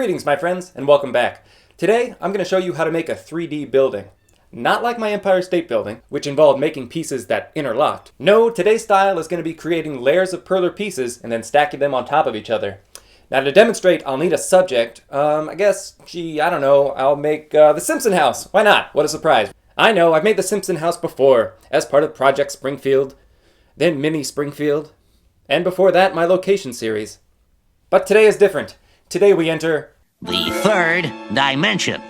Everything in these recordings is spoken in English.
Greetings, my friends, and welcome back. Today, I'm going to show you how to make a 3D building. Not like my Empire State Building, which involved making pieces that interlocked. No, today's style is going to be creating layers of Perler pieces and then stacking them on top of each other. Now, to demonstrate, I'll need a subject. I'll make the Simpson house. Why not? What a surprise. I know, I've made the Simpson house before, as part of Project Springfield, then Mini Springfield, and before that, my location series. But today is different. Today we enter the third dimension.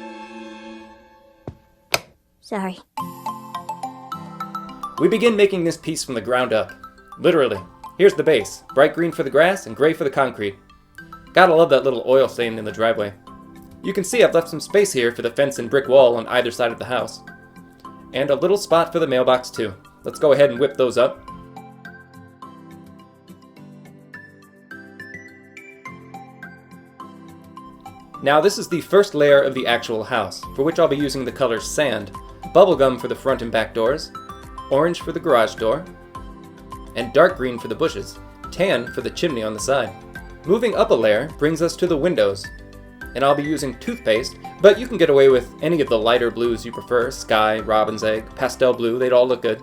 Sorry. We begin making this piece from the ground up. Literally. Here's the base. Bright green for the grass and gray for the concrete. Gotta love that little oil stain in the driveway. You can see I've left some space here for the fence and brick wall on either side of the house. And a little spot for the mailbox too. Let's go ahead and whip those up. Now this is the first layer of the actual house, for which I'll be using the colors sand, bubblegum for the front and back doors, orange for the garage door, and dark green for the bushes, tan for the chimney on the side. Moving up a layer brings us to the windows, and I'll be using toothpaste, but you can get away with any of the lighter blues you prefer, sky, robin's egg, pastel blue, they'd all look good.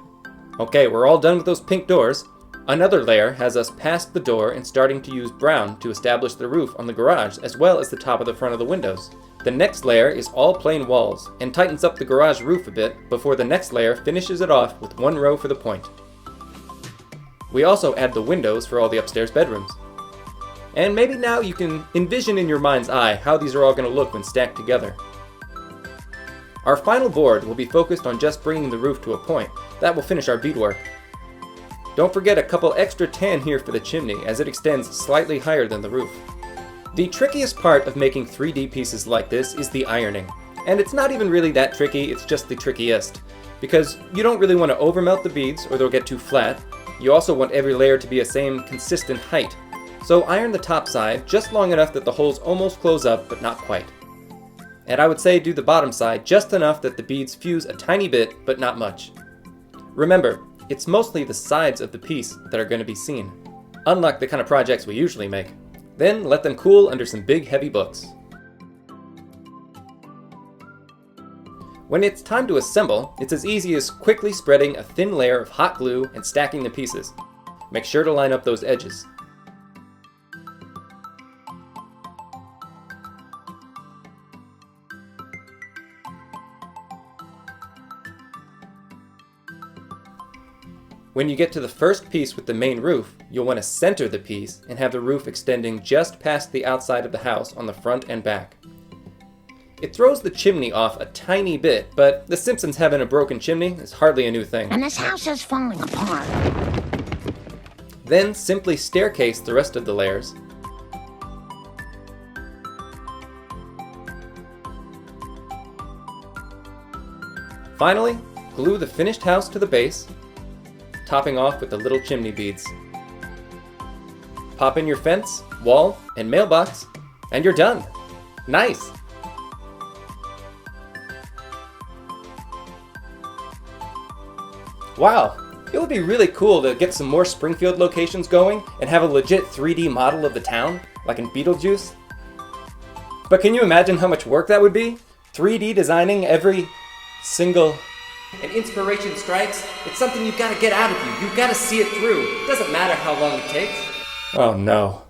Okay, we're all done with those pink doors. Another layer has us past the door and starting to use brown to establish the roof on the garage as well as the top of the front of the windows. The next layer is all plain walls and tightens up the garage roof a bit before the next layer finishes it off with one row for the point. We also add the windows for all the upstairs bedrooms. And maybe now you can envision in your mind's eye how these are all going to look when stacked together. Our final board will be focused on just bringing the roof to a point. That will finish our beadwork. Don't forget a couple extra tan here for the chimney as it extends slightly higher than the roof. The trickiest part of making 3D pieces like this is the ironing. And it's not even really that tricky, it's just the trickiest. Because you don't really want to overmelt the beads or they'll get too flat. You also want every layer to be the same consistent height. So iron the top side just long enough that the holes almost close up but not quite. And I would say do the bottom side just enough that the beads fuse a tiny bit but not much. Remember, it's mostly the sides of the piece that are going to be seen, unlike the kind of projects we usually make. Then let them cool under some big heavy books. When it's time to assemble, it's as easy as quickly spreading a thin layer of hot glue and stacking the pieces. Make sure to line up those edges. When you get to the first piece with the main roof, you'll want to center the piece and have the roof extending just past the outside of the house on the front and back. It throws the chimney off a tiny bit, but the Simpsons having a broken chimney is hardly a new thing. And this house is falling apart. Then simply staircase the rest of the layers. Finally, glue the finished house to the base, topping off with the little chimney beads. Pop in your fence, wall, and mailbox, and you're done. Nice! Wow, it would be really cool to get some more Springfield locations going and have a legit 3D model of the town, like in Beetlejuice. But can you imagine how much work that would be? 3D designing every single... And inspiration strikes, it's something you've got to get out of you. You've got to see it through. It doesn't matter how long it takes. Oh no.